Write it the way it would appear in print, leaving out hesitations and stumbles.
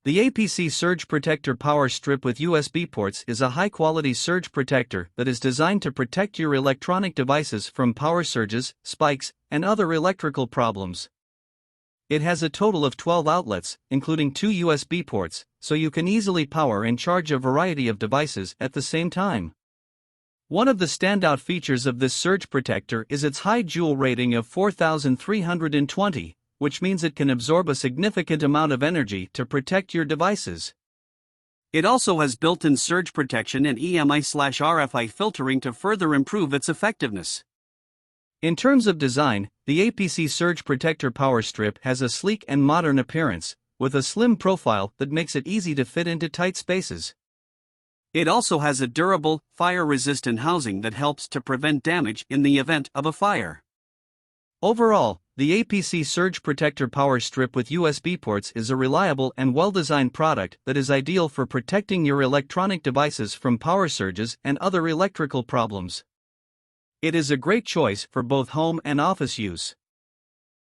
The APC Surge Protector Power Strip with USB ports is a high-quality surge protector that is designed to protect your electronic devices from power surges, spikes, and other electrical problems. It has a total of 12 outlets, including 2 USB ports, so you can easily power and charge a variety of devices at the same time. One of the standout features of this surge protector is its high joule rating of 4,320, which means it can absorb a significant amount of energy to protect your devices. It also has built-in surge protection and EMI/RFI filtering to further improve its effectiveness. In terms of design, the APC Surge Protector Power Strip has a sleek and modern appearance, with a slim profile that makes it easy to fit into tight spaces. It also has a durable, fire-resistant housing that helps to prevent damage in the event of a fire. Overall, the APC Surge Protector Power Strip with USB ports is a reliable and well-designed product that is ideal for protecting your electronic devices from power surges and other electrical problems. It is a great choice for both home and office use.